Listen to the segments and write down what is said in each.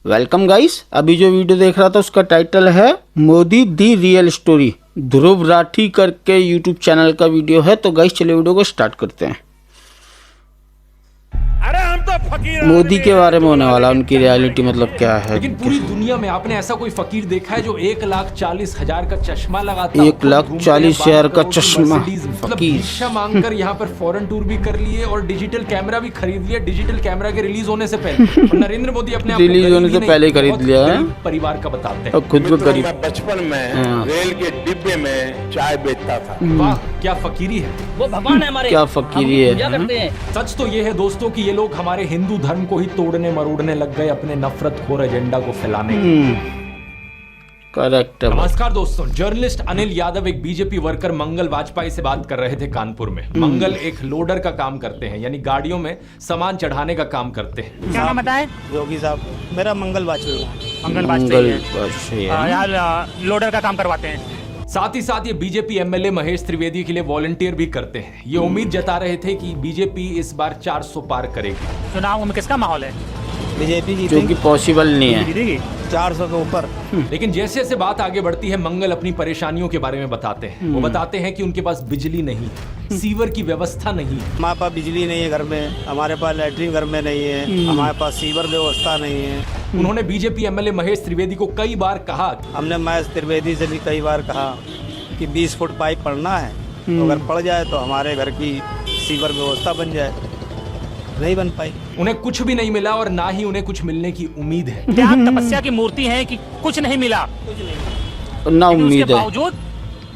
Welcome guys. अभी जो video देख रहा था उसका टाइटल है मोदी दी रियल स्टोरी। ध्रुव राठी करके यूट्यूब चैनल का वीडियो है। तो गाइस चलिए वीडियो को स्टार्ट करते हैं। अरे हम तो फकीर मोदी के बारे में होने वाला, उनकी रियलिटी मतलब क्या है। लेकिन पूरी दुनिया में आपने ऐसा कोई फकीर देखा है जो 1,40,000 का चश्मा लगाता, 1,40,000 का चश्मा फकीर भिक्षा मांगकर यहाँ पर फॉरेन टूर भी कर लिए और डिजिटल कैमरा भी खरीद लिया डिजिटल कैमरा के रिलीज होने से पहले। और नरेंद्र मोदी अपने रिलीज होने से पहले ही खरीद लिया है। परिवार का बताते हैं और खुद को गरीब। बचपन में रेल के डिब्बे में चाय बेचता था। वाह क्या फकीरी है, वो भगवान है हमारे, क्या फकीरी है। पूजा करते हैं। सच तो ये है दोस्तों कि ये लोग हमारे हिंदू धर्म को ही तोड़ने मरोड़ने लग गए अपने नफरतखोर एजेंडा को फैलाने के लिए। करेक्ट। नमस्कार दोस्तों, जर्नलिस्ट अनिल यादव एक बीजेपी वर्कर मंगल वाजपेयी से बात कर रहे थे कानपुर में। मंगल एक लोडर का काम करते हैं, यानी गाड़ियों में सामान चढ़ाने का काम करते हैं। क्या नाम बताए? योगी साहब, मेरा मंगल वाजपेयी। मंगल वाजपेयी है। यहाँ लोडर का काम करवाते हैं। साथ ही साथ ये बीजेपी एमएलए महेश त्रिवेदी के लिए वॉलंटियर भी करते हैं। ये उम्मीद जता रहे थे कि बीजेपी इस बार 400 पार करेगी। चुनाव में किसका माहौल है? बीजेपी जो कि पॉसिबल नहीं है। जीतेगी 400 के ऊपर। लेकिन जैसे जैसे बात आगे बढ़ती है, मंगल अपनी परेशानियों के बारे में बताते हैं। वो बताते हैं कि उनके पास बिजली नहीं है, सीवर की व्यवस्था नहीं है। हमारे पास बिजली नहीं है घर में, हमारे पास लैट्रिन घर में नहीं है, हमारे पास सीवर व्यवस्था नहीं है। उन्होंने बीजेपी एमएलए महेश त्रिवेदी को कई बार कहा, हमने महेश त्रिवेदी से भी कई बार कहा कि 20 फुट पाइप पड़ना है, तो अगर पड़ जाए तो हमारे घर की सीवर व्यवस्था बन जाए। नहीं बन पाई। उन्हें कुछ भी नहीं मिला और ना ही उन्हें कुछ मिलने की उम्मीद है। क्या आप तपस्या की मूर्ति हैं कि कुछ नहीं मिला? ना उम्मीद उसके है, बावजूद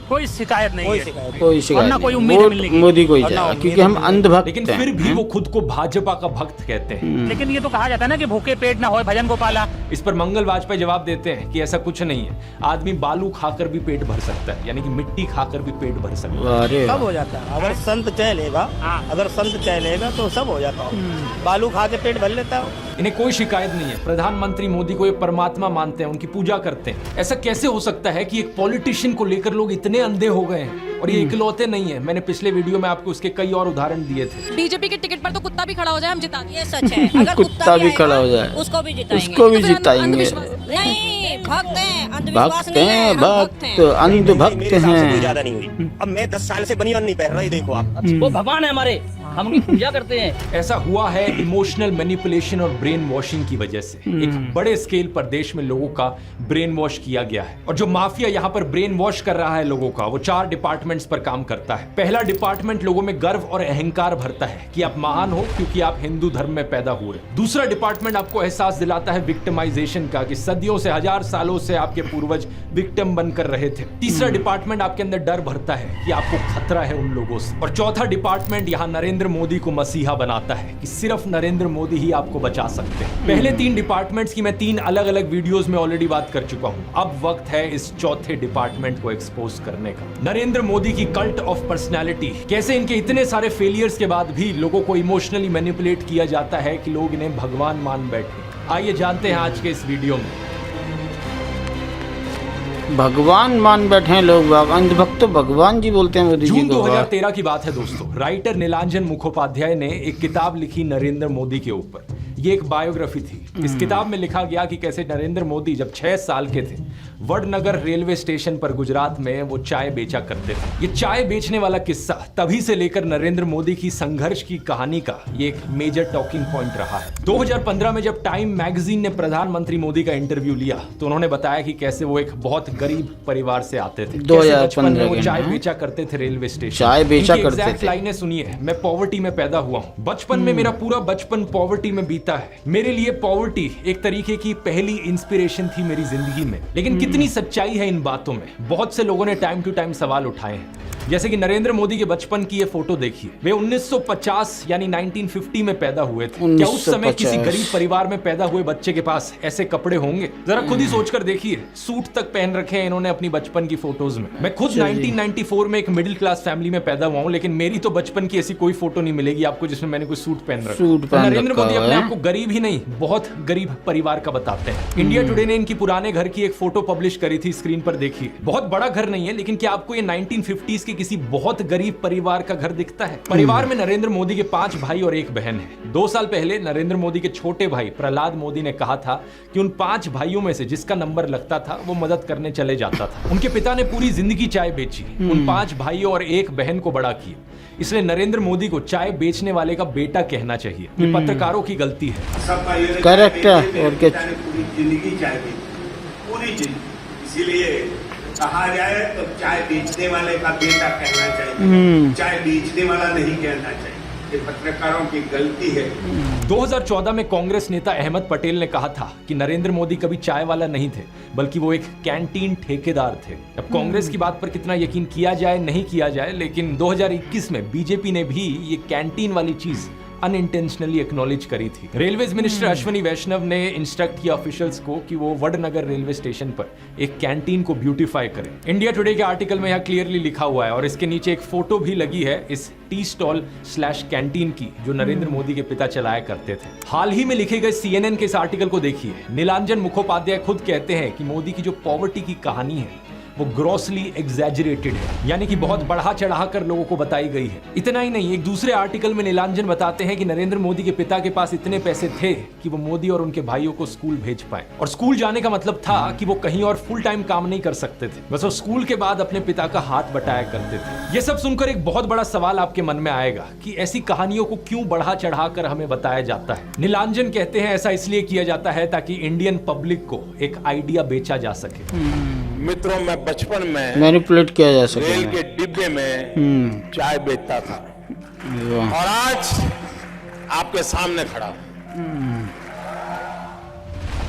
कोई शिकायत नहीं है। कोई शिकायत ना कोई नहीं। उम्मीद वोट मिलने की। मोदी को ही और ना जाएगा उम्मीद क्योंकि हम है। अंधभक्त लेकिन हैं। फिर भी वो खुद को भाजपा का भक्त कहते हैं। लेकिन ये तो कहा जाता है ना कि भूखे पेट ना होए भजन गोपाला। इस पर मंगल वाजपेयी जवाब देते हैं कि ऐसा कुछ नहीं है। आदमी बालू खाकर भी पेट भर सकता है, यानी कि मिट्टी खाकर भी पेट भर सकता है। अरे सब हो जाता है अगर संत चलेगा। हाँ। अगर संत चलेगा तो सब हो जाता है। बालू खा के पेट भर लेता है। इन्हें कोई शिकायत नहीं है। प्रधानमंत्री मोदी को ये परमात्मा मानते हैं, उनकी पूजा करते हैं। ऐसा कैसे हो सकता है कि एक पॉलिटिशियन को लेकर लोग इतने अंधे हो गए हैं? और ये इकलौते नहीं है, मैंने पिछले वीडियो में आपको उसके कई और उदाहरण दिए थे। बीजेपी के टिकट पर तो कुत्ता भी खड़ा हो जाए हम जिता देंगे। ये सच है। अगर कुत्ता भी आएगा, खड़ा हो जाए उसको भी जिताएंगे। उसको भी तो फिर जिताएंगे। अंधविश्वास। नहीं, भक्त हैं, अंधविश्वास भक्त नहीं है, हैं, हम भक्त हैं। अंधभक्त मेरे हिसाब से कोई हैं। ज्यादा नहीं हुई। अब मैं 10 साल से बनियान नहीं पहन रहा, ये देखो आप। वो भगवान है हमारे, हम उनकी पूजा करते हैं। ऐसा हुआ है इमोशनल मैनिपुलेशन और ब्रेन वॉशिंग की वजह से। एक बड़े स्केल पर देश में लोगों का ब्रेन वॉश किया गया है। और जो माफिया यहाँ पर ब्रेन वॉश कर रहा है लोगों का, वो 4 डिपार्टमेंट्स पर काम करता है। पहला डिपार्टमेंट लोगों में गर्व और अहंकार भरता है कि आप महान हो क्योंकि आप हिंदू धर्म में पैदा हुए। दूसरा डिपार्टमेंट आपको एहसास दिलाता है विक्टिमाइजेशन का, कि सदियों से, 1000 सालों से आपके पूर्वज विक्टिम बनकर रहे थे। तीसरा डिपार्टमेंट आपके अंदर डर भरता है कि आपको खतरा है उन लोगों से। और चौथा डिपार्टमेंट यहाँ नरेंद्र मोदी को मसीहा बनाता है कि सिर्फ नरेंद्र मोदी ही आपको बचा सकते हैं। पहले 3 डिपार्टमेंट्स की मैं 3 अलग अलग वीडियोस में ऑलरेडी बात कर चुका हूं। अब वक्त है इस चौथे डिपार्टमेंट को एक्सपोज करने का। नरेंद्र मोदी की कल्ट ऑफ पर्सनालिटी, कैसे इनके इतने सारे फेलियर्स के बाद भी लोगों को इमोशनली मैनिपुलेट किया जाता है कि लोग इन्हें भगवान मान बैठे। आइए जानते हैं आज के इस वीडियो में। भगवान मान बैठे हैं लोग। अंधभक्त तो भगवान जी बोलते हैं मोदी जी जून को। 2013 की बात है दोस्तों। राइटर नीलांजन मुखोपाध्याय ने एक किताब लिखी नरेंद्र मोदी के ऊपर। ये एक बायोग्राफी थी। इस किताब में लिखा गया कि कैसे नरेंद्र मोदी जब 6 साल के थे, वडनगर रेलवे स्टेशन पर गुजरात में वो चाय बेचा करते थे। ये चाय बेचने वाला किस्सा तभी से लेकर नरेंद्र मोदी की संघर्ष की कहानी का ये एक मेजर टॉकिंग पॉइंट रहा है। 2015 में जब टाइम मैगजीन ने प्रधानमंत्री मोदी का इंटरव्यू लिया तो उन्होंने बताया कि कैसे वो एक बहुत गरीब परिवार से आते थे। कैसे बचपन में वो चाय बेचा करते थे रेलवे स्टेशन। चाय बेचा करते थे। लाइनें सुनिए, मैं पॉवर्टी में पैदा हुआ हूँ। बचपन में मेरा पूरा बचपन पॉवर्टी में बीता है। मेरे लिए पॉवर्टी एक तरीके की पहली इंस्पिरेशन थी मेरी जिंदगी में। लेकिन कितनी सच्चाई है इन बातों में? बहुत से लोगों ने टाइम टू टाइम सवाल उठाए हैं। जैसे कि नरेंद्र मोदी के बचपन की ये फोटो देखिए। वे 1950 यानी 1950 में पैदा हुए थे। क्या उस समय किसी गरीब परिवार में पैदा हुए बच्चे के पास ऐसे कपड़े होंगे? जरा खुद ही सोचकर देखिए। सूट तक पहन रखे हैं इन्होंने अपनी बचपन की फोटोज में। मैं खुद 1994 में एक मिडिल क्लास फैमिली में पैदा हुआ हूँ, लेकिन मेरी तो बचपन की ऐसी कोई फोटो नहीं मिलेगी आपको जिसमें मैंने कोई सूट पहन रखा। नरेंद्र मोदी अपने आप को गरीब ही नहीं, बहुत गरीब परिवार का बताते हैं। इंडिया टुडे ने इनकी पुराने घर की एक फोटो पब्लिश करी थी, स्क्रीन पर देखिए। बहुत बड़ा घर नहीं है, लेकिन क्या आपको ये 1950s की किसी बहुत गरीब परिवार का घर दिखता है। परिवार में नरेंद्र मोदी के 5 भाई और 1 बहन है। 2 साल पहले नरेंद्र मोदी के छोटे भाई प्रहलाद मोदी ने कहा था कि उन 5 भाइयों में से जिसका नंबर लगता था वो मदद करने चले जाता था। उनके पिता ने पूरी जिंदगी चाय बेची, उन 5 भाइयों और 1 बहन को बड़ा किया। इसलिए नरेंद्र मोदी को चाय बेचने वाले का बेटा कहना चाहिए। ये पत्रकारों की गलती है। करेक्ट है। और क्या पूरी जिंदगी चाय बेची, पूरी जिंदगी। इसीलिए कहा जाए तो चाय बेचने वाले का बेटा कहना चाहिए, चाय बेचने वाला नहीं कहना चाहिए। ये पत्रकारों की गलती है। 2014 में कांग्रेस नेता अहमद पटेल ने कहा था कि नरेंद्र मोदी कभी चाय वाला नहीं थे, बल्कि वो एक कैंटीन ठेकेदार थे। अब कांग्रेस की बात पर कितना यकीन किया जाए नहीं किया जाए, लेकिन 2021 में बीजेपी ने भी ये कैंटीन वाली चीज अनइंटेंशनली एक्नॉलेज करी थी। रेलवेज मिनिस्टर अश्विनी वैष्णव ने इंस्ट्रक्ट किया ऑफिशियल्स को कि वो वडनगर रेलवे स्टेशन पर एक कैंटीन को ब्यूटीफाई करें। इंडिया टुडे के आर्टिकल में यह क्लियरली लिखा हुआ है और इसके नीचे एक फोटो भी लगी है इस टी स्टॉल / कैंटीन की जो नरेंद्र मोदी के पिता चलाया करते थे। हाल ही में लिखे गए CNN के इस आर्टिकल को देखिए। नीलांजन मुखोपाध्याय खुद कहते हैं कि मोदी की जो पॉवर्टी की कहानी है वो ग्रॉसली एग्जैजरेटेड है, यानी कि बहुत बढ़ा चढ़ा कर लोगों को बताई गई है। इतना ही नहीं, एक दूसरे आर्टिकल में नीलांजन बताते हैं कि नरेंद्र मोदी के पिता के पास इतने पैसे थे कि वो मोदी और उनके भाइयों को स्कूल भेज पाए। और स्कूल जाने का मतलब था कि वो कहीं और फुल टाइम काम नहीं कर सकते थे, बस वो स्कूल के बाद अपने पिता का हाथ बटाया करते थे। ये सब सुनकर एक बहुत बड़ा सवाल आपके मन में आएगा कि ऐसी कहानियों को क्यों बढ़ा चढ़ा कर हमें बताया जाता है। नीलांजन कहते हैं ऐसा इसलिए किया जाता है ताकि इंडियन पब्लिक को एक आइडिया बेचा जा सके। मित्रों, मैं बचपन में मैनिपुलेट किया जा सके। रेल के डिब्बे में चाय बेचता था और आज आपके सामने खड़ा हूं।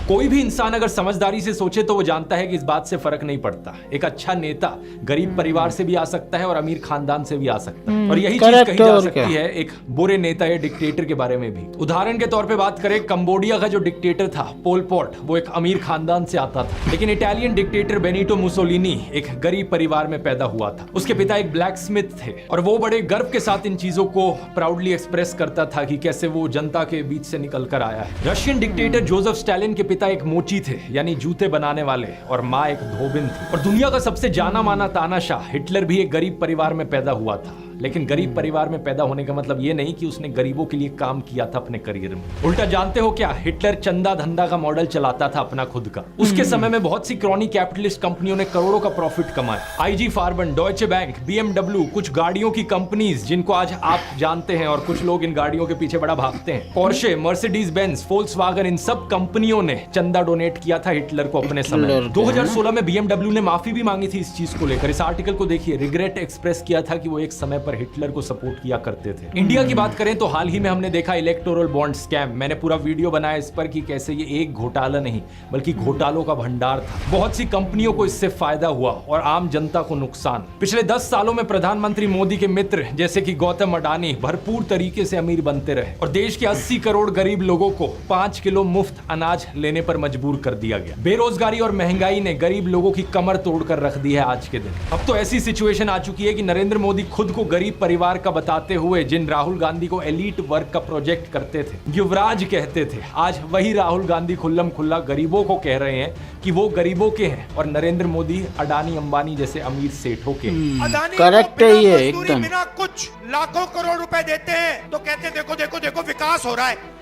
कोई भी इंसान अगर समझदारी से सोचे तो वो जानता है कि इस बात से फर्क नहीं पड़ता। एक अच्छा नेता गरीब परिवार से भी आ सकता है और अमीर खानदान से भी आ सकता है, और यही चीज कही जा सकती है एक बुरे नेता या डिक्टेटर के बारे में भी। उदाहरण के तौर पे बात करें, कंबोडिया का जो डिक्टेटर था पोल पॉट, वो एक अमीर खानदान से आता था, लेकिन इटालियन डिक्टेटर बेनिटो मुसोलिनी एक गरीब परिवार में पैदा हुआ था। उसके पिता एक ब्लैक स्मिथ थे और वो बड़े गर्व के साथ इन चीजों को प्राउडली एक्सप्रेस करता था कि कैसे वो जनता के बीच से निकल कर आया है। रशियन डिक्टेटर जोसेफ स्टालिन के पिता एक मोची थे, यानी जूते बनाने वाले, और माँ एक धोबिन थी। और दुनिया का सबसे जाना माना तानाशाह हिटलर भी एक गरीब परिवार में पैदा हुआ था। लेकिन गरीब परिवार में पैदा होने का मतलब ये नहीं कि उसने गरीबों के लिए काम किया था अपने करियर में। उल्टा जानते हो क्या, हिटलर चंदा धंधा का मॉडल चलाता था अपना खुद का। उसके समय में बहुत सी क्रॉनी कैपिटलिस्ट कंपनियों ने करोड़ों का प्रॉफिट कमाया। IG फार्बन, डॉयचे बैंक, BMW, कुछ गाड़ियों की कंपनीज जिनको आज आप जानते हैं और कुछ लोग इन गाड़ियों के पीछे बड़ा भागते हैं, पोर्शे, मर्सिडीज बेंज, फोल्क्सवागन, इन सब कंपनियों ने चंदा डोनेट किया था हिटलर को अपने समय। 2016 में BMW ने माफी भी मांगी थी इस चीज को लेकर। इस आर्टिकल को देखिए, रिग्रेट एक्सप्रेस किया था कि वो एक समय पर हिटलर को सपोर्ट किया करते थे। इंडिया की बात करें तो हाल ही में हमने देखा इलेक्टोरल बॉन्ड स्कैम। मैंने पूरा वीडियो बनाया इस पर कि कैसे ये एक घोटाला नहीं बल्कि घोटालों का भंडार था। बहुत सी कंपनियों को इससे फायदा हुआ और आम जनता को नुकसान। पिछले 10 सालों में प्रधानमंत्री मोदी के मित्र जैसे कि गौतम अडानी भरपूर तरीके से अमीर बनते रहे और देश के 80 करोड़ गरीब लोगों को 5 किलो मुफ्त अनाज लेने पर मजबूर कर दिया गया। बेरोजगारी और महंगाई ने गरीब लोगों की कमर तोड़कर रख दी है आज के दिन। अब तो ऐसी सिचुएशन आ चुकी है कि नरेंद्र मोदी खुद को गरीब परिवार का बताते हुए जिन राहुल गांधी को एलीट वर्ग का प्रोजेक्ट करते थे, युवराज कहते थे, आज वही राहुल गांधी खुल्लम खुल्ला गरीबों को कह रहे हैं कि वो गरीबों के हैं और नरेंद्र मोदी अडानी अंबानी जैसे अमीर सेठों के। करेक्ट है ये एकदम। बिना कुछ लाखों करोड़ रुपए देते हैं तो कहते देखो देखो देखो विकास हो रहा है।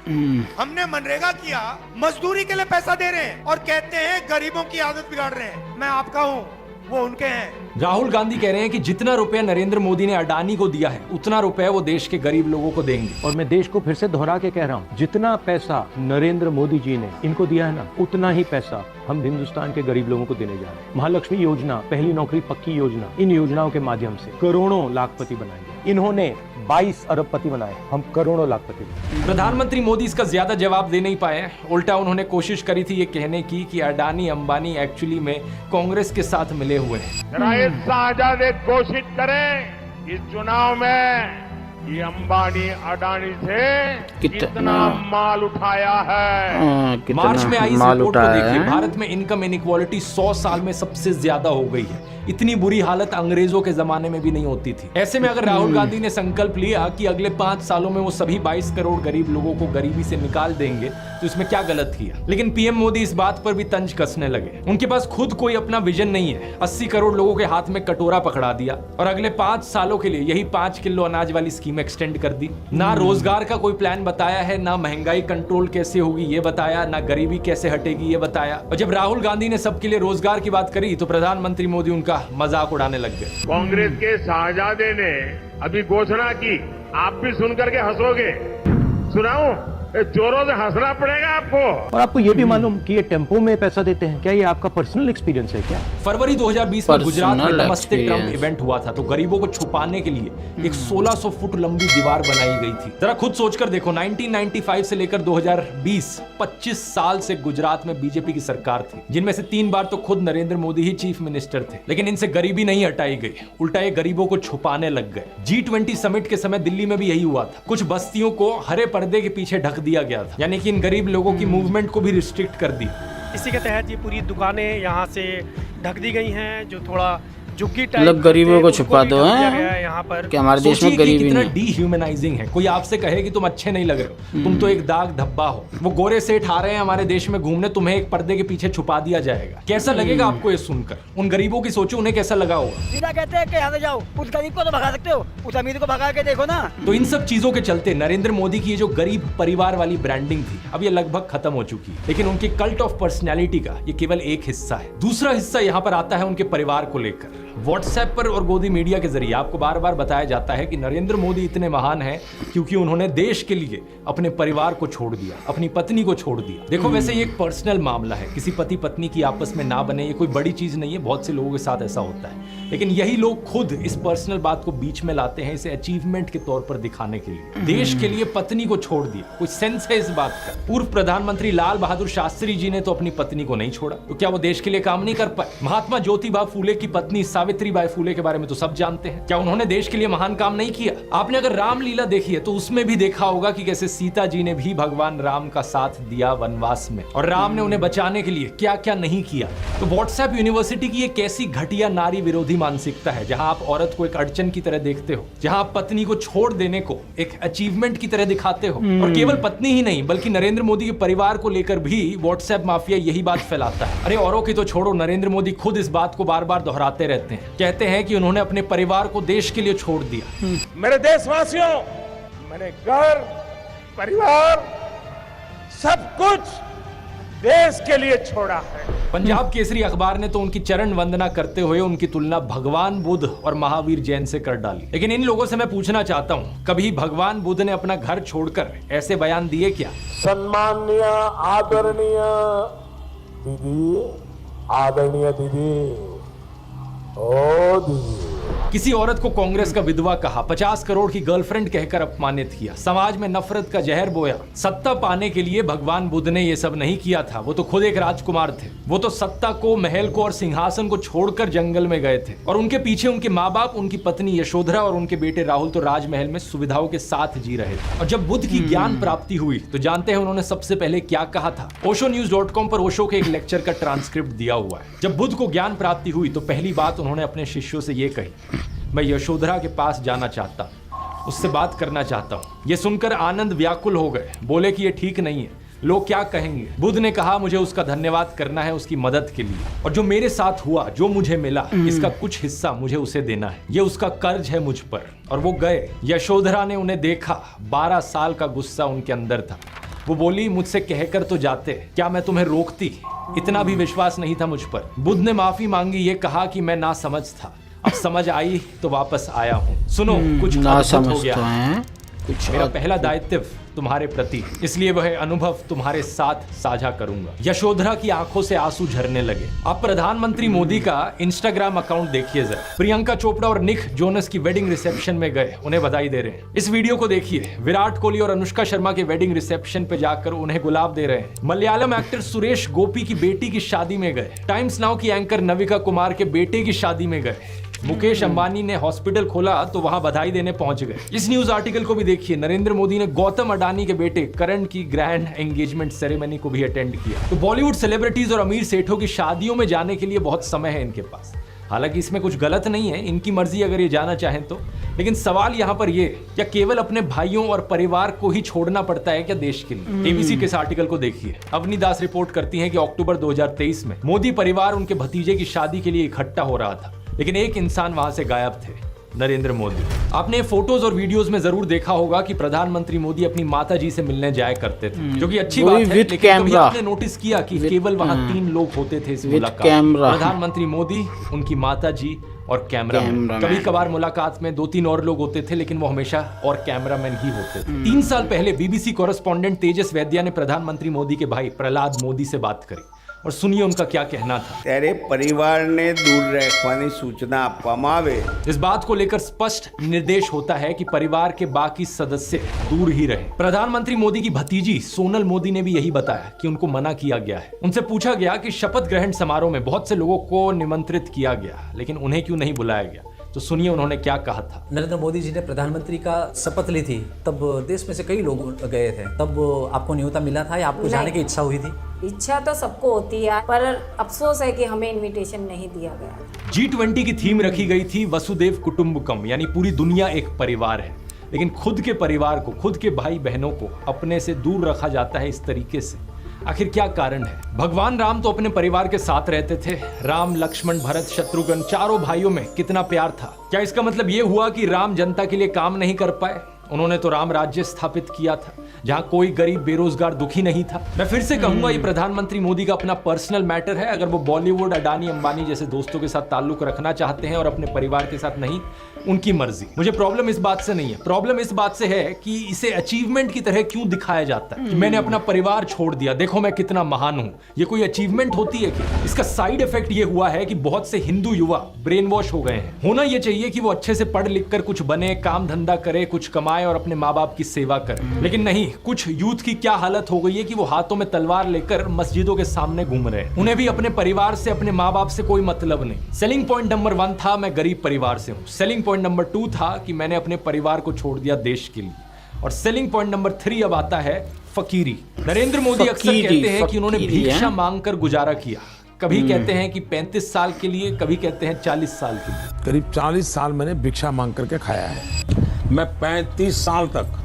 हमने मनरेगा किया, मजदूरी के लिए पैसा दे रहे हैं और कहते हैं गरीबों की आदत बिगाड़ रहे हैं। मैं आपका हूँ, वो उनके हैं। राहुल गांधी कह रहे हैं कि जितना रुपया नरेंद्र मोदी ने अडानी को दिया है उतना रुपया वो देश के गरीब लोगों को देंगे। और मैं देश को फिर से दोहरा के कह रहा हूँ, जितना पैसा नरेंद्र मोदी जी ने इनको दिया है ना, उतना ही पैसा हम हिंदुस्तान के गरीब लोगों को देने जा रहे हैं। महालक्ष्मी योजना, पहली नौकरी पक्की योजना, इन योजनाओं के माध्यम से करोड़ों लाखपति बनाएंगे। इन्होंने 22 अरबपति बनाए, हम करोड़ों लाखपति बनाए। प्रधानमंत्री मोदी इसका ज्यादा जवाब दे नहीं पाए। उल्टा उन्होंने कोशिश करी थी ये कहने की कि अडानी अंबानी एक्चुअली में कांग्रेस के साथ मिले हुए हैं। शाहजाद घोषित करें इस चुनाव में ये अंबानी अडानी से कितना माल उठाया है। कितना मार्च में आई इस माल रिपोर्ट को उठाया देखिए, है। भारत में इनकम इनइक्वालिटी 100 साल में सबसे ज्यादा हो गई है। इतनी बुरी हालत अंग्रेजों के जमाने में भी नहीं होती थी। ऐसे में अगर राहुल गांधी ने संकल्प लिया कि अगले 5 सालों में वो सभी 22 करोड़ गरीब लोगों को गरीबी से निकाल देंगे, तो इसमें क्या गलत किया। लेकिन पीएम मोदी इस बात पर भी तंज कसने लगे। उनके पास खुद कोई अपना विजन नहीं है। 80 करोड़ लोगों के हाथ में कटोरा पकड़ा दिया और अगले 5 सालों के लिए यही 5 किलो अनाज वाली स्कीम एक्सटेंड कर दी। ना रोजगार का कोई प्लान बताया है, ना महंगाई कंट्रोल कैसे होगी ये बताया, ना गरीबी कैसे हटेगी ये बताया। और जब राहुल गांधी ने सबके लिए रोजगार की बात करी तो प्रधानमंत्री मोदी उनका मजाक उड़ाने लग गए। कांग्रेस के शाहजादे ने अभी घोषणा की, आप भी सुन करके हंसोगे। सुनाऊं? जोरों से हंसना पड़ेगा आपको। और आपको ये भी मालूम कि ये टेम्पो में पैसा देते हैं क्या? ये आपका पर्सनल एक्सपीरियंस है क्या? फरवरी 2020 में गुजरात में Personal नमस्ते ट्रम्प experience। इवेंट हुआ था, तो गरीबों को छुपाने के लिए एक 1600 फुट लंबी दीवार बनाई गई थी। जरा खुद सोचकर देखो, 1995 से लेकर 2020 25 साल से गुजरात में बीजेपी की सरकार थी, जिनमें से 3 बार तो खुद नरेंद्र मोदी ही चीफ मिनिस्टर थे। लेकिन इनसे गरीबी नहीं हटाई गई, उल्टा ये गरीबों को छुपाने लग गए। G20 समिट के समय दिल्ली में भी यही हुआ था। कुछ बस्तियों को हरे पर्दे के पीछे ढक दिया गया था, यानी कि इन गरीब लोगों की मूवमेंट को भी रिस्ट्रिक्ट कर दी। इसी के तहत ये पूरी दुकानें यहाँ से ढक दी गई हैं, जो थोड़ा झुग्गी टाइप मतलब गरीबों को छुपा दो है यहाँ पर। कि हमारे देश सोचिए में कि गरीबी कितना नहीं। डीह्यूमनाइजिंग है। कोई आपसे कहे कि तुम अच्छे नहीं लग रहे हो, तुम तो एक दाग धब्बा हो। वो गोरे सेठ आ रहे हैं हमारे देश में घूमने, तुम्हें एक पर्दे के पीछे छुपा दिया जाएगा। कैसा लगेगा आपको ये सुनकर? उन गरीबों की सोचो, उन्हें कैसा लगा होगा। सीधा कहते हैं कि यहाँ से जाओ, उस गरीब को तो भगा सकते हो, उस अमीर को भगा के देखो ना। तो इन सब चीजों के चलते नरेंद्र मोदी की ये जो गरीब परिवार वाली ब्रांडिंग थी, अब ये लगभग खत्म हो चुकी है। लेकिन उनके कल्ट ऑफ पर्सनैलिटी का ये केवल एक हिस्सा है। दूसरा हिस्सा यहाँ पर आता है उनके परिवार को लेकर। व्हाट्सएप पर और गोदी मीडिया के जरिए आपको बार बार बताया जाता है कि नरेंद्र मोदी इतने महान हैं क्योंकि उन्होंने देश के लिए अपने परिवार को छोड़ दिया, अपनी पत्नी को छोड़ दिया। देखो, वैसे ये एक पर्सनल मामला है, किसी पति पत्नी की आपस में ना बने, ये कोई बड़ी चीज नहीं है। बहुत से लोगों के साथ ऐसा होता है, लेकिन यही लोग खुद इस पर्सनल बात को बीच में लाते हैं, इसे अचीवमेंट के तौर पर दिखाने के लिए। देश के लिए पत्नी को छोड़ दिया, कोई सेंस है इस बात का? पूर्व प्रधानमंत्री लाल बहादुर शास्त्री जी ने तो अपनी पत्नी को नहीं छोड़ा, तो क्या वो देश के लिए काम नहीं कर पाए? महात्मा ज्योतिबा फूले की पत्नी सावित्रीबाई फूले के बारे में तो सब जानते हैं। क्या उन्होंने देश के लिए महान काम नहीं किया? आपने अगर रामलीला देखी है तो उसमें भी देखा होगा कि कैसे सीता जी ने भी भगवान राम का साथ दिया वनवास में, और राम ने उन्हें बचाने के लिए क्या क्या नहीं किया। तो व्हाट्सएप यूनिवर्सिटी की एक ऐसी घटिया नारी विरोधी मानसिकता है, जहां आप औरत को एक अड़चन की तरह देखते हो, जहां आप पत्नी को छोड़ देने को एक अचीवमेंट की तरह दिखाते हो। और केवल पत्नी ही नहीं, बल्कि नरेंद्र मोदी के परिवार को लेकर भी व्हाट्सएप माफिया यही बात फैलाता है। अरे औरों की तो छोड़ो, नरेंद्र मोदी खुद इस बात को बार बार दोहराते रहते हैं। कहते हैं कि उन्होंने अपने परिवार को देश के लिए छोड़ दिया। मेरे देशवासियों, मैंने घर, परिवार, सब कुछ देश के लिए छोड़ा है। पंजाब केसरी अखबार ने तो उनकी चरण वंदना करते हुए उनकी तुलना भगवान बुद्ध और महावीर जैन से कर डाली। लेकिन इन लोगों से मैं पूछना चाहता हूँ, कभी भगवान बुद्ध ने अपना घर छोड़कर ऐसे बयान दिए क्या? सम्माननीय आदरणीय दीदी, आदरणीय दीदी, ओ दीदी। किसी औरत को कांग्रेस का विधवा कहा, 50 करोड़ की गर्लफ्रेंड कहकर अपमानित किया, समाज में नफरत का जहर बोया। सत्ता पाने के लिए भगवान बुद्ध ने ये सब नहीं किया था, वो तो खुद एक राजकुमार थे। वो तो सत्ता को, महल को और सिंहासन को छोड़कर जंगल में गए थे, और उनके पीछे उनके माँ बाप, उनकी पत्नी यशोधरा और उनके बेटे राहुल तो राजमहल में सुविधाओं के साथ जी रहे थे। और जब बुद्ध की ज्ञान प्राप्ति हुई तो जानते हैं उन्होंने सबसे पहले क्या कहा था? oshonews.com पर ओशो के एक लेक्चर का ट्रांसक्रिप्ट दिया हुआ है। जब बुद्ध को ज्ञान प्राप्ति हुई तो पहली बात उन्होंने अपने शिष्यों से ये कही, मैं यशोधरा के पास जाना चाहता हूँ, उससे बात करना चाहता हूँ। ये सुनकर आनंद व्याकुल हो गए, बोले कि ये ठीक नहीं है, लोग क्या कहेंगे। बुद्ध ने कहा, मुझे उसका धन्यवाद करना है उसकी मदद के लिए, और जो मेरे साथ हुआ, जो मुझे मिला, इसका कुछ हिस्सा मुझे उसे देना है, ये उसका कर्ज है मुझ पर। और वो गए। यशोधरा ने उन्हें देखा, 12 साल का गुस्सा उनके अंदर था। वो बोली, मुझसे कहकर तो जाते, क्या मैं तुम्हें रोकती? इतना भी विश्वास नहीं था मुझ पर। बुद्ध ने माफी मांगी, ये कहा कि मैं नासमझ था, अब समझ आई तो वापस आया हूँ। सुनो, कुछ अद्भुत हो गया है। मेरा पहला दायित्व तुम्हारे प्रति, इसलिए वह अनुभव तुम्हारे साथ साझा करूंगा। यशोधरा की आंखों से आंसू झरने लगे। आप प्रधानमंत्री मोदी का इंस्टाग्राम अकाउंट देखिए जरा। प्रियंका चोपड़ा और निक जोनस की वेडिंग रिसेप्शन में गए, उन्हें बधाई दे रहे हैं। इस वीडियो को देखिए, विराट कोहली और अनुष्का शर्मा के वेडिंग रिसेप्शन पे जाकर उन्हें गुलाब दे रहे हैं। मलयालम एक्टर सुरेश गोपी की बेटी की शादी में गए। टाइम्स नाउ की एंकर नविका कुमार के बेटे की शादी में गए। मुकेश अंबानी ने हॉस्पिटल खोला तो वहां बधाई देने पहुंच गए। इस न्यूज आर्टिकल को भी देखिए। नरेंद्र मोदी ने गौतम अडानी के बेटे करण की ग्रैंड एंगेजमेंट सेरेमनी को भी अटेंड किया। तो बॉलीवुड सेलिब्रिटीज और अमीर सेठों की शादियों में जाने के लिए बहुत समय है इनके पास। हालांकि इसमें कुछ गलत नहीं है, इनकी मर्जी अगर ये जाना चाहें तो। लेकिन सवाल यहाँ पर ये, क्या केवल अपने भाइयों और परिवार को ही छोड़ना पड़ता है क्या देश के लिए? एबीसी के इस आर्टिकल को देखिए। अवनी दास रिपोर्ट करती हैं कि अक्टूबर 2023 में मोदी परिवार उनके भतीजे की शादी के लिए इकट्ठा हो रहा था, लेकिन एक इंसान वहां से गायब थे, नरेंद्र मोदी। आपने फोटोज और वीडियोस में जरूर देखा होगा कि प्रधानमंत्री मोदी अपनी माता जी से मिलने जाया करते थे, जो कि अच्छी बात है। लेकिन कभी आपने नोटिस किया कि केवल वहां 3 लोग होते थे इस मुलाकात? प्रधानमंत्री मोदी, उनकी माता जी और कैमरामैन। कभी कभार मुलाकात में 2-3 और लोग होते थे, लेकिन वो हमेशा और कैमरामैन ही होते थे। 3 साल पहले बीबीसी कॉरेस्पॉन्डेंट तेजस वैद्या ने प्रधानमंत्री मोदी के भाई प्रहलाद मोदी से बात करी और सुनिए उनका क्या कहना था। तेरे परिवार ने दूर रखवानी सूचना आपवामां आवे। इस बात को लेकर स्पष्ट निर्देश होता है कि परिवार के बाकी सदस्य दूर ही रहे। प्रधानमंत्री मोदी की भतीजी सोनल मोदी ने भी यही बताया कि उनको मना किया गया है। उनसे पूछा गया कि शपथ ग्रहण समारोह में बहुत से लोगों को निमंत्रित किया गया, लेकिन उन्हें क्यों नहीं बुलाया गया? तो सुनिए उन्होंने क्या कहा था। नरेंद्र मोदी जी ने प्रधानमंत्री का शपथ ली थी, तब देश में से कई लोग गए थे। तब आपको न्योता मिला था या आपको जाने की इच्छा हुई थी? इच्छा तो सबको होती है, पर अफसोस है कि हमें इनविटेशन नहीं दिया गया। G20 की थीम रखी गई थी वसुदेव कुटुंबकम, यानी पूरी दुनिया एक परिवार है। लेकिन खुद के परिवार को, खुद के भाई बहनों को अपने से दूर रखा जाता है इस तरीके से। आखिर क्या कारण है? भगवान राम तो अपने परिवार के साथ रहते थे। राम, लक्ष्मण, भरत, शत्रुघ्न, चारों भाइयों में कितना प्यार था। क्या इसका मतलब ये हुआ कि राम जनता के लिए काम नहीं कर पाए? उन्होंने तो राम राज्य स्थापित किया था, जहां कोई गरीब, बेरोजगार, दुखी नहीं था। मैं फिर से कहूंगा, ये प्रधानमंत्री मोदी का अपना पर्सनल मैटर है। अगर वो बॉलीवुड, अडानी, अंबानी जैसे दोस्तों के साथ ताल्लुक रखना चाहते हैं और अपने परिवार के साथ नहीं, उनकी मर्जी। मुझे प्रॉब्लम इस बात से नहीं है। प्रॉब्लम इस बात से है कि इसे अचीवमेंट की तरह क्यों दिखाया जाता है कि मैंने अपना परिवार छोड़ दिया, देखो मैं कितना महान हूं। ये कोई अचीवमेंट होती है क्या? इसका साइड इफेक्ट ये हुआ है कि बहुत से हिंदू युवा ब्रेन वॉश हो गए हैं। होना ये चाहिए कि वो अच्छे से पढ़ लिख कर कुछ बने, काम धंधा करे, कुछ कमाए और अपने माँ बाप की सेवा करे। लेकिन नहीं, कुछ यूथ की क्या हालत हो गई है कि वो हाथों में तलवार लेकर मस्जिदों के सामने घूम रहे हैं। उन्हें भी अपने परिवार से, अपने माँ बाप से कोई मतलब नहीं। सेलिंग पॉइंट नंबर 1 था, मैं गरीब परिवार से हूँ। सेलिंग पॉइंट नंबर 2 था कि मैंने अपने परिवार को छोड़ दिया देश के लिए। और सेलिंग पॉइंट नंबर 3 अब आता है फकीरी। नरेंद्र मोदी अक्सर कहते हैं कि उन्होंने भिक्षा मांगकर गुजारा किया। कभी कहते हैं कि 35 साल के लिए, कभी कहते हैं 40 साल के लिए। करीब 40 साल मैंने भिक्षा मांग करके खाया है। मैं 35 साल तक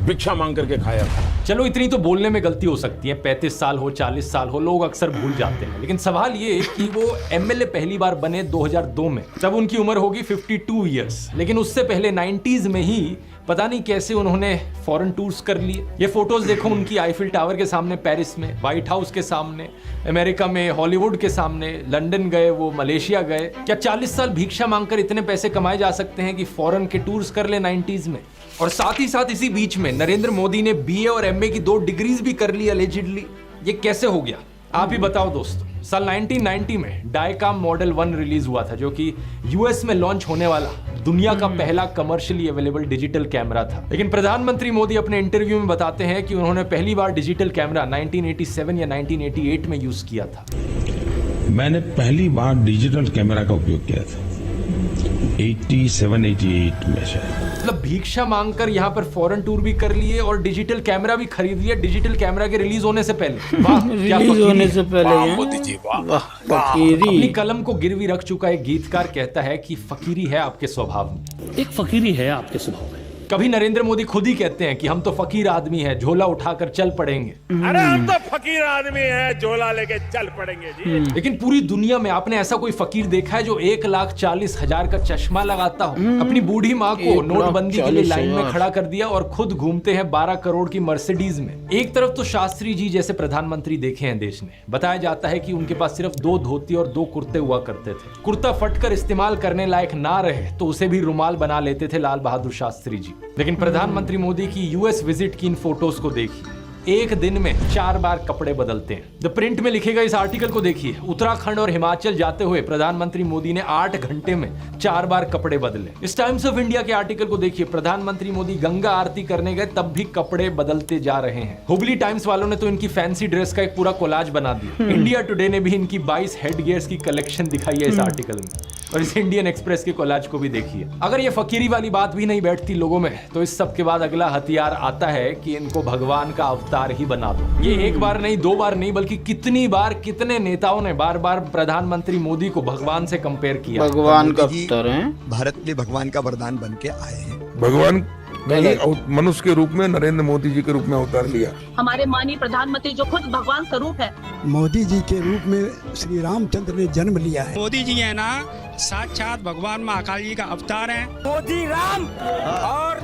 भिक्षा मांग करके खाया। चलो इतनी तो बोलने में गलती हो सकती है, 35 साल हो, 40 साल हो, लोग अक्सर भूल जाते हैं। लेकिन सवाल ये कि वो एमएलए पहली बार बने 2002 में, तब उनकी उम्र होगी 52 ईयर्स। लेकिन उससे पहले 90s में ही पता नहीं कैसे उन्होंने फॉरेन टूर्स कर लिए। ये फोटोज देखो उनकी, आईफिल टावर के सामने पेरिस में, व्हाइट हाउस के सामने अमेरिका में, हॉलीवुड के सामने, लंदन गए, वो मलेशिया गए। क्या 40 साल भिक्षा मांगकर इतने पैसे कमाए जा सकते हैं कि फॉरेन के टूर्स कर ले 90s में? और साथ ही साथ इसी बीच में नरेंद्र मोदी ने बीए और एमए की 2 डिग्रीज भी कर ली अलेजिडली। ये कैसे हो गया? आप ही बताओ दोस्तों। साल 1990 में डायकाम मॉडल 1 रिलीज हुआ था, जो कि यूएस में लॉन्च होने वाला दुनिया का पहला कमर्शियली अवेलेबल डिजिटल कैमरा था। लेकिन प्रधानमंत्री मोदी अपने इंटरव्यू में बताते हैं कि उन्होंने पहली बार डिजिटल कैमरा 1987 या 1988 में यूज किया था। मैंने पहली बार डिजिटल कैमरा का उपयोग किया था 87-88 में शायद। मतलब भिक्षा मांगकर यहाँ पर फॉरेन टूर भी कर लिए और डिजिटल कैमरा भी खरीद लिया डिजिटल कैमरा के रिलीज होने से पहले। वाह, रिलीज होने से पहले मोदी जी, वाह। फकीरी। अपनी कलम को गिरवी रख चुका एक गीतकार कहता है कि फकीरी है आपके स्वभाव में। एक फकीरी है आपके स्वभाव में। कभी नरेंद्र मोदी खुद ही कहते हैं कि हम तो फकीर आदमी हैं, झोला उठाकर चल पड़ेंगे। अरे हम तो फकीर आदमी हैं, झोला लेके चल पड़ेंगे जी। लेकिन पूरी दुनिया में आपने ऐसा कोई फकीर देखा है जो 1,40,000 का चश्मा लगाता हो, अपनी बूढ़ी माँ को नोटबंदी के लिए लाइन में खड़ा कर दिया और खुद घूमते हैं 12 करोड़ की मर्सिडीज में? एक तरफ तो शास्त्री जी जैसे प्रधानमंत्री देखे हैं देश ने। बताया जाता है कि उनके पास सिर्फ 2 धोती और 2 कुर्ते हुआ करते थे। कुर्ता फटकर इस्तेमाल करने लायक ना रहे तो उसे भी रुमाल बना लेते थे लाल बहादुर शास्त्री जी। लेकिन प्रधानमंत्री मोदी की यूएस विजिट की इन फोटोज को देखिए, एक दिन में 4 बार कपड़े बदलते हैं। द प्रिंट में लिखे गए इस आर्टिकल को देखिए। उत्तराखंड और हिमाचल जाते हुए प्रधानमंत्री मोदी ने 8 घंटे में 4 बार कपड़े बदले। इस टाइम्स ऑफ इंडिया के आर्टिकल को देखिए, प्रधानमंत्री मोदी गंगा आरती करने गए तब भी कपड़े बदलते जा रहे हैं। हुबली टाइम्स वालों ने तो इनकी फैंसी ड्रेस का एक पूरा कोलाज बना दिया। इंडिया टुडे ने भी इनकी 22 हेड गियर्स की कलेक्शन दिखाई है इस आर्टिकल में। और इस इंडियन एक्सप्रेस के कोलाज को भी देखिए। अगर ये फकीरी वाली बात भी नहीं बैठती लोगों में, तो इस सब के बाद अगला हथियार आता है कि इनको भगवान का अवतार ही बना दो। ये एक बार नहीं, दो बार नहीं, बल्कि कितनी बार कितने नेताओं ने बार बार प्रधानमंत्री मोदी को भगवान से कंपेयर किया। भगवान का अवतार है, भारत के भगवान का वरदान बन के आए हैं। भगवान मनुष्य के रूप में नरेंद्र मोदी जी के रूप में अवतार लिया। हमारे माननीय प्रधानमंत्री जो खुद भगवान स्वरूप है, मोदी जी के रूप में श्री रामचंद्र ने जन्म लिया है। मोदी जी है ना, साक्षात भगवान महाकाल जी का अवतार है। मोदी राम और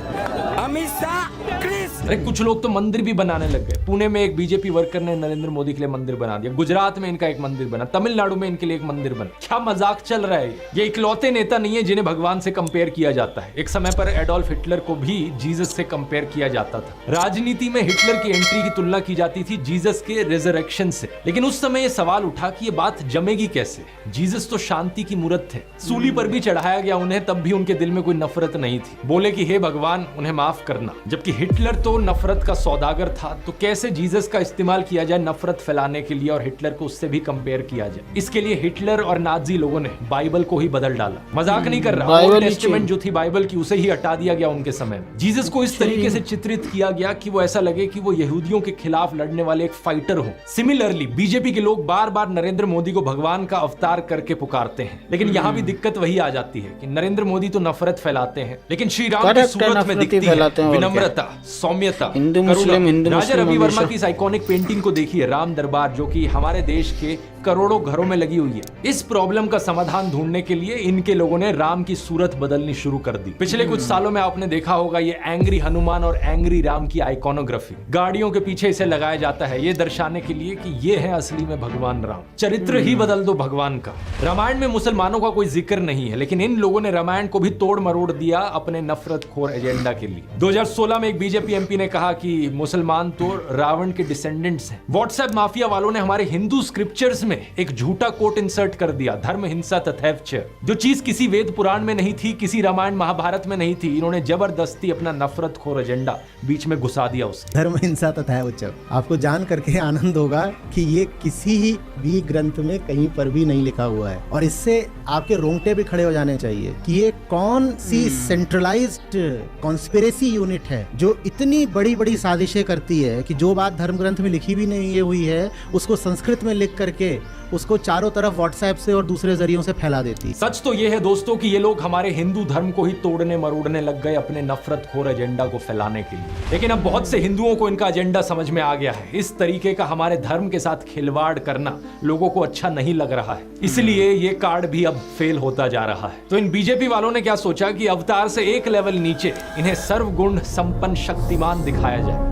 अमित शाह कृष्ण। अरे कुछ लोग तो मंदिर भी बनाने लग गए। पुणे में एक बीजेपी वर्कर ने नरेंद्र मोदी के लिए मंदिर बना दिया, गुजरात में इनका एक मंदिर बना, तमिलनाडु में इनके लिए एक मंदिर बना। क्या मजाक चल रहा है। ये इकलौते नेता नहीं है जिन्हें भगवान से कंपेयर किया जाता है। एक समय पर एडोल्फ हिटलर को भी जीसस से कंपेयर किया जाता था। राजनीति में हिटलर की एंट्री की तुलना की जाती थी जीसस के रिजरेक्शन से। लेकिन उस समय यह सवाल उठा कि ये बात जमेगी कैसे। जीसस तो शांति की मूर्त थे, सूली पर भी चढ़ाया गया उन्हें, तब भी उनके दिल में कोई नफरत नहीं थी। बोले कि हे भगवान उन्हें माफ करना। जबकि हिटलर तो नफरत का सौदागर था, तो कैसे जीसस का इस्तेमाल किया जाए नफरत फैलाने के लिए और हिटलर को उससे भी कंपेयर किया जाए। इसके लिए हिटलर और नाजी लोगों ने बाइबल को ही बदल डाला। मजाक नहीं कर रहा, ओल्ड टेस्टामेंट जो थी बाइबल की उसे ही हटा दिया गया उनके समय में। जीसस को इस तरीके से चित्रित किया गया कि वो ऐसा लगे कि वो यहूदियों के खिलाफ लड़ने वाले एक फाइटर हो। सिमिलरली बीजेपी के लोग बार बार नरेंद्र मोदी को भगवान का अवतार करके पुकारते हैं। लेकिन यहाँ भी दिक्कत वही आ जाती है कि नरेंद्र मोदी तो नफरत फैलाते हैं, लेकिन श्री राम की सूरत में दिखती है विनम्रता, सौम्यता, राजा रवि वर्मा की इस आइकॉनिक पेंटिंग को देखिए, राम दरबार, जो कि हमारे देश के करोड़ों घरों में लगी हुई है। इस प्रॉब्लम का समाधान ढूंढने के लिए इनके लोगों ने राम की सूरत बदलनी शुरू कर दी। पिछले कुछ सालों में आपने देखा होगा ये एंग्री हनुमान और एंग्री राम की आइकॉनोग्राफी गाड़ियों के पीछे इसे लगाया जाता है, ये दर्शाने के लिए कि ये है असली में भगवान राम। चरित्र ही बदल दो भगवान का। रामायण में मुसलमानों का कोई जिक्र नहीं है, लेकिन इन लोगों ने रामायण को भी तोड़ मरोड़ दिया अपने नफरत खोर एजेंडा के लिए। 2016 में एक बीजेपी एमपी ने कहा कि मुसलमान तो रावण के डिसेंडेंट्स हैं। व्हाट्सएप माफिया वालों ने हमारे हिंदू स्क्रिप्चर्स में एक झूठा कोट इंसर्ट कर दिया, धर्म हिंसा तथैवच, जो चीज किसी वेद पुराण में नहीं थी, किसी रामायण महाभारत में नहीं थी। इन्होंने जबरदस्ती अपना नफरत खोर एजेंडा बीच में घुसा दिया उसके। धर्म हिंसा तथैवच, आपको जान करके आनंद होगा कि ये किसी भी ग्रंथ में कहीं पर भी नहीं लिखा हुआ है, और इससे आपके रोंगटे भी खड़े हो जाने चाहिए कि ये कौन सी सेंट्रलाइज्ड कॉन्स्पिरेसी यूनिट है जो इतनी बड़ी बड़ी साजिशें करती है कि जो बात धर्म ग्रंथ में लिखी भी नहीं हुई है उसको संस्कृत में लिख करके उसको चारों तरफ व्हाट्सएप से और दूसरे जरियों से फैला देती। सच तो ये है दोस्तों कि ये लोग हमारे हिंदू धर्म को ही तोड़ने मरोड़ने लग गए अपने नफरत खोर एजेंडा को फैलाने के लिए। लेकिन अब बहुत से हिंदुओं को इनका एजेंडा समझ में आ गया है। इस तरीके का हमारे धर्म के साथ खिलवाड़ करना लोगों को अच्छा नहीं लग रहा है, इसलिए ये कार्ड भी अब फेल होता जा रहा है। तो इन बीजेपी वालों ने क्या सोचा कि अवतार से एक लेवल नीचे इन्हें सर्वगुण संपन्न शक्तिमान दिखाया जाए।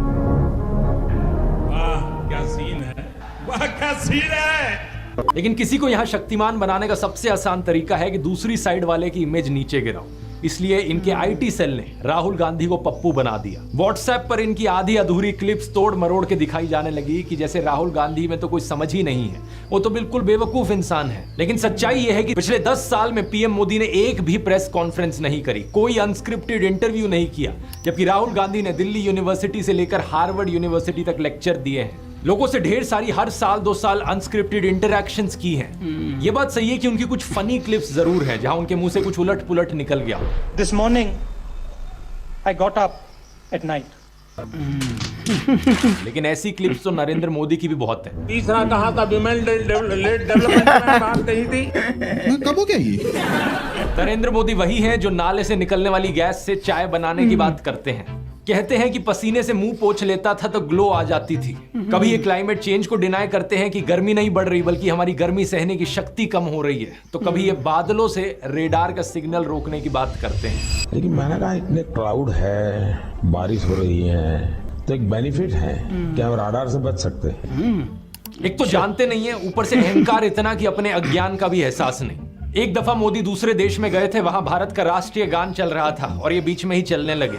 वाह क्या सीन है, वाह क्या सीन है। लेकिन किसी को यहां शक्तिमान बनाने का सबसे आसान तरीका है कि दूसरी साइड वाले की इमेज नीचे गिराओ। इसलिए इनके आईटी सेल ने राहुल गांधी को पप्पू बना दिया। व्हाट्सएप पर इनकी आधी अधूरी क्लिप्स तोड़ मरोड़ के दिखाई जाने लगी कि जैसे राहुल गांधी में तो कोई समझ ही नहीं है, वो तो बिल्कुल बेवकूफ इंसान है। लेकिन सच्चाई यह है कि पिछले 10 साल में पीएम मोदी ने एक भी प्रेस कॉन्फ्रेंस नहीं करी, कोई अनस्क्रिप्टेड इंटरव्यू नहीं किया, जबकि राहुल गांधी ने दिल्ली यूनिवर्सिटी से लेकर हार्वर्ड यूनिवर्सिटी तक लेक्चर दिए हैं। लोगों से ढेर सारी हर साल 2 साल अनस्क्रिप्टेड इंटरैक्शंस की हैं। ये बात सही है कि उनकी कुछ फनी क्लिप्स जरूर हैं जहां उनके मुंह से कुछ उलट पुलट निकल गया। This morning I got up at night. लेकिन ऐसी क्लिप्स तो नरेंद्र मोदी की भी बहुत है। तीसरा कहा था विमेन डेवलपमेंट में बात कही थी, कब हो गई? नरेंद्र मोदी वही है जो नाले से निकलने वाली गैस से चाय बनाने की बात करते हैं। कहते हैं कि पसीने से मुंह पोंछ लेता था तो ग्लो आ जाती थी। कभी ये क्लाइमेट चेंज को डिनाई करते हैं कि गर्मी नहीं बढ़ रही बल्कि हमारी गर्मी सहने की शक्ति कम हो रही है। तो कभी ये बादलों से रेडार का सिग्नल रोकने की बात करते हैं। लेकिन मैंने कहा इतने क्लाउड है, बारिश हो रही है, तो एक बेनिफिट है कि हम राडार से बच सकते हैं। एक तो जानते नहीं है, ऊपर से अहंकार इतना कि अपने अज्ञान का भी एहसास नहीं। एक दफा मोदी दूसरे देश में गए थे, वहां भारत का राष्ट्रीय गान चल रहा था और ये बीच में ही चलने लगे।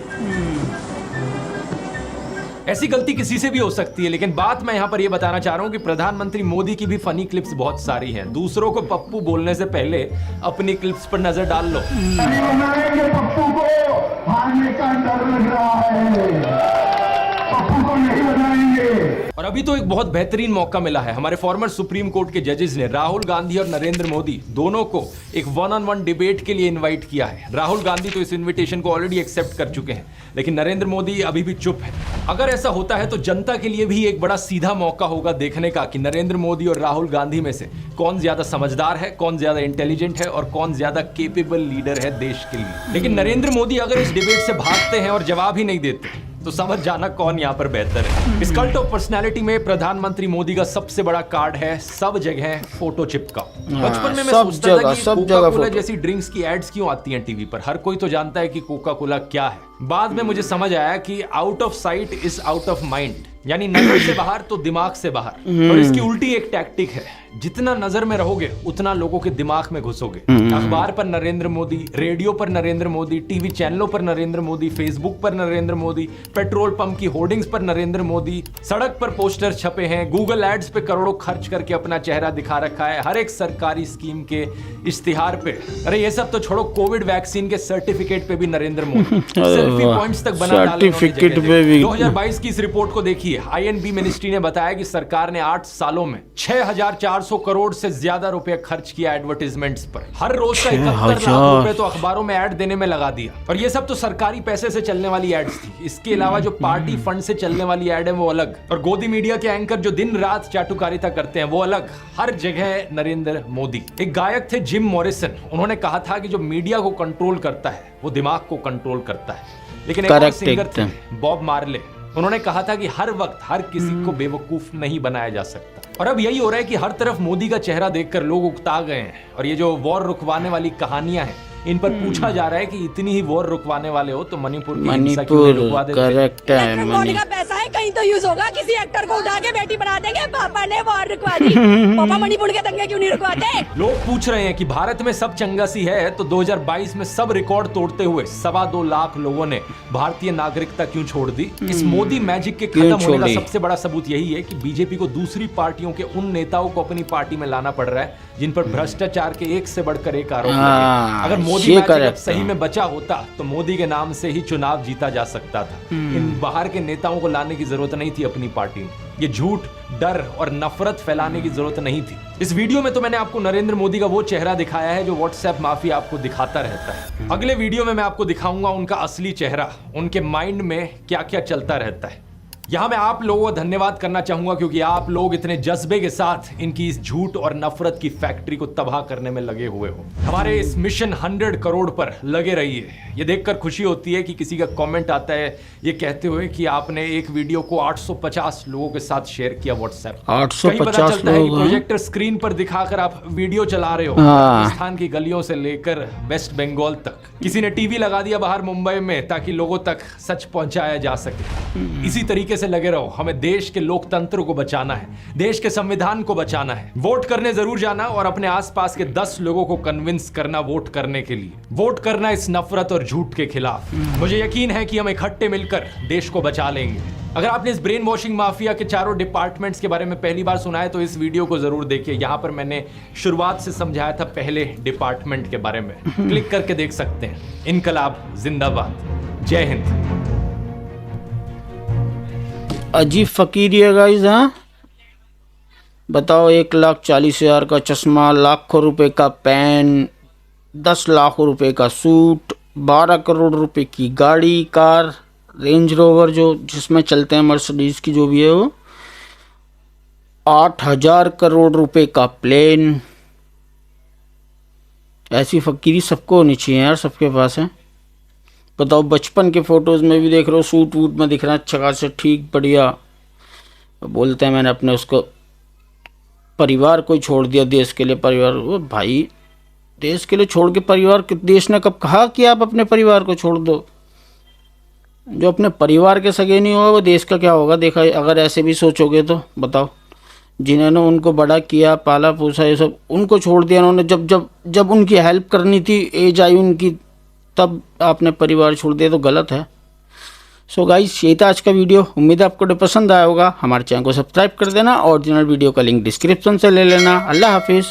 ऐसी गलती किसी से भी हो सकती है, लेकिन बात मैं यहां पर यह बताना चाह रहा हूं कि प्रधानमंत्री मोदी की भी फनी क्लिप्स बहुत सारी हैं। दूसरों को पप्पू बोलने से पहले अपनी क्लिप्स पर नजर डाल लो। पप्पू को हारने का डर लग रहा है, पप्पू को नहीं बनाएंगे। और अभी तो एक बहुत बेहतरीन मौका मिला है हमारे फॉर्मर सुप्रीम कोर्ट के जजेस ने राहुल गांधी और नरेंद्र मोदी दोनों को एक 1-on-1 डिबेट के लिए इनवाइट किया है। राहुल गांधी तो इस इनविटेशन को ऑलरेडी एक्सेप्ट कर चुके हैं, लेकिन नरेंद्र मोदी अभी भी चुप है। अगर ऐसा होता है तो जनता के लिए भी एक बड़ा सीधा मौका होगा देखने का कि नरेंद्र मोदी और राहुल गांधी में से कौन ज्यादा समझदार है, कौन ज्यादा इंटेलिजेंट है और कौन ज्यादा केपेबल लीडर है देश के लिए। लेकिन नरेंद्र मोदी अगर इस डिबेट से भागते हैं और जवाब ही नहीं देते तो समझ जाना कौन यहाँ पर बेहतर है। इस कल्ट ऑफ पर्सनैलिटी में प्रधानमंत्री मोदी का सबसे बड़ा कार्ड है सब जगह फोटो चिपकाओ। बचपन में मैं सोचता था कि कोका कोला जैसी ड्रिंक्स की एड्स क्यों आती हैं टीवी पर, हर कोई तो जानता है कि कोका कोला क्या है। बाद में मुझे समझ आया कि out of site is out of mind, यानी नजर से बाहर तो दिमाग से बाहर। और इसकी उल्टी एक टैक्टिक है, जितना नजर में रहोगे उतना लोगों के दिमाग में घुसोगे। अखबार पर नरेंद्र मोदी, रेडियो पर नरेंद्र मोदी, टीवी चैनलों पर नरेंद्र मोदी, फेसबुक पर नरेंद्र मोदी, पेट्रोल पंप की होर्डिंग्स पर नरेंद्र मोदी, सड़क पर पोस्टर छपे हैं, गूगल एड्स पे करोड़ों खर्च करके अपना चेहरा दिखा रखा है, हर एक सरकारी स्कीम के इश्तिहार पे। अरे ये सब तो छोड़ो, कोविड वैक्सीन के सर्टिफिकेट पे भी नरेंद्र मोदी, सेल्फी पॉइंट्स तक बना डाले। 2022 की इस रिपोर्ट को देखिए, आईएनबी मिनिस्ट्री ने बताया कि सरकार ने 8 सालों में 6400 करोड़ से ज्यादा रुपए खर्च किया एडवर्टाइजमेंट्स पर। हर रोज का 71 लाख रुपए तो अखबारों में ऐड देने में लगा दिया। और ये सब तो सरकारी पैसे से चलने वाली एड्स थी। इसके अलावा जो पार्टी फंड से चलने वाली एड है वो अलग, और गोदी मीडिया के एंकर जो दिन रात चाटुकारिता करते हैं वो अलग। हर जगह नरेंद्र मोदी। एक गायक थे जिम मॉरिसन, उन्होंने कहा था कि जो मीडिया को कंट्रोल करता है वो दिमाग को कंट्रोल करता है। लेकिन एक और सिंगर थे बॉब मार्ले, उन्होंने कहा था कि हर वक्त हर किसी को बेवकूफ नहीं बनाया जा सकता। और अब यही हो रहा है कि हर तरफ मोदी का चेहरा देखकर लोग उकता गए हैं। और ये जो वॉर रुकवाने वाली कहानियां हैं, इन पर पूछा जा रहा है कि इतनी ही वॉर रुकवाने वाले हो तो मणिपुर की हिंसा क्यों नहीं रुकवा देते? करेक्ट है, मोदी का पैसा है, कहीं तो यूज होगा। किसी एक्टर को उठा के बेटी बना देंगे, पापा ने वॉर रुकवा दी, पापा मणिपुर के दंगे क्यों नहीं रुकवाते? लोग पूछ रहे हैं कि भारत में सब चंगासी है तो 2022 में सब रिकॉर्ड तोड़ते हुए 2.25 लाख लोगों ने भारतीय नागरिकता क्यों छोड़ दी? इस मोदी मैजिक के खत्म होने का सबसे बड़ा सबूत यही है कि बीजेपी को दूसरी पार्टियों के उन नेताओं को अपनी पार्टी में लाना पड़ रहा है जिन पर भ्रष्टाचार के एक से बढ़कर एक आरोप लगे। अगर मोदी मैजिक सही में बचा होता तो मोदी के नाम से ही चुनाव जीता जा सकता था। इन बाहर के नेताओं को लाने की जरूरत नहीं थी अपनी पार्टी में। ये झूठ, डर और नफरत फैलाने की जरूरत नहीं थी। इस वीडियो में तो मैंने आपको नरेंद्र मोदी का वो चेहरा दिखाया है जो व्हाट्सएप माफिया आपको दिखाता रहता है। अगले वीडियो में मैं आपको दिखाऊंगा उनका असली चेहरा, उनके माइंड में क्या क्या चलता रहता है। यहाँ मैं आप लोगों को धन्यवाद करना चाहूंगा क्योंकि आप लोग इतने जज्बे के साथ इनकी इस झूठ और नफरत की फैक्ट्री को तबाह करने में लगे हुए हो। हमारे इस मिशन 100 करोड़ पर लगे रहिए। ये देखकर खुशी होती है कि किसी का कमेंट आता है ये कहते हुए कि आपने एक वीडियो को 850 लोगों के साथ शेयर किया व्हाट्सएप। 850 पता चलता है कि प्रोजेक्टर स्क्रीन पर दिखाकर आप वीडियो चला रहे हो राजस्थान की गलियों से लेकर वेस्ट बंगाल तक। किसी ने टीवी लगा दिया बाहर मुंबई में ताकि लोगों तक सच पहुंचाया जा सके। इसी तरीके से लगे रहो। हमें देश के लोकतंत्र को बचाना है, देश के संविधान को बचाना है। वोट करने जरूर जाना और अपने आसपास के 10 लोगों को कन्विंस करना वोट करने के लिए। वोट करना इस नफरत और झूठ के खिलाफ। मुझे यकीन है कि हम इकट्ठे मिलकर देश को बचा लेंगे। अगर आपने इस ब्रेन वॉशिंग माफिया के चारों डिपार्टमेंट्स के बारे में पहली बार सुना है तो इस वीडियो को जरूर देखिए। यहाँ पर मैंने शुरुआत से समझाया था पहले डिपार्टमेंट के बारे में, क्लिक करके देख सकते हैं। इनकलाब जिंदाबाद। जय हिंद। अजीब फकीरी है गाइस। हाँ बताओ, 1,40,000 का चश्मा, लाखों रुपए का पेन, 10 लाख रुपए का सूट, 12 करोड़ रुपए की गाड़ी, कार, रेंज रोवर जो जिसमें चलते हैं, मर्सिडीज की जो भी है वो, 8,000 करोड़ रुपए का प्लेन। ऐसी फकीरी सबको होनी चाहिए यार, सबके पास है। बताओ, बचपन के फोटोज में भी देख रहे हो सूट वूट में दिख रहा है अच्छा खासा, ठीक बढ़िया। बोलते हैं मैंने अपने उसको परिवार को ही छोड़ दिया देश के लिए। परिवार, वो भाई देश के लिए छोड़ के परिवार, देश ने कब कहा कि आप अपने परिवार को छोड़ दो? जो अपने परिवार के सगे नहीं होगा वो देश का क्या होगा? देखा, अगर ऐसे भी सोचोगे तो बताओ, जिन्होंने उनको बड़ा किया, पाला पोसा, ये सब उनको छोड़ दिया उन्होंने। जब जब जब उनकी हेल्प करनी थी, एज आई उनकी, तब आपने परिवार छोड़ दिया तो गलत है। सो गाइस, ये था आज का वीडियो। उम्मीद है आपको पसंद आया होगा। हमारे चैनल को सब्सक्राइब कर देना। ओरिजिनल वीडियो का लिंक डिस्क्रिप्शन से ले लेना। अल्लाह हाफिज़।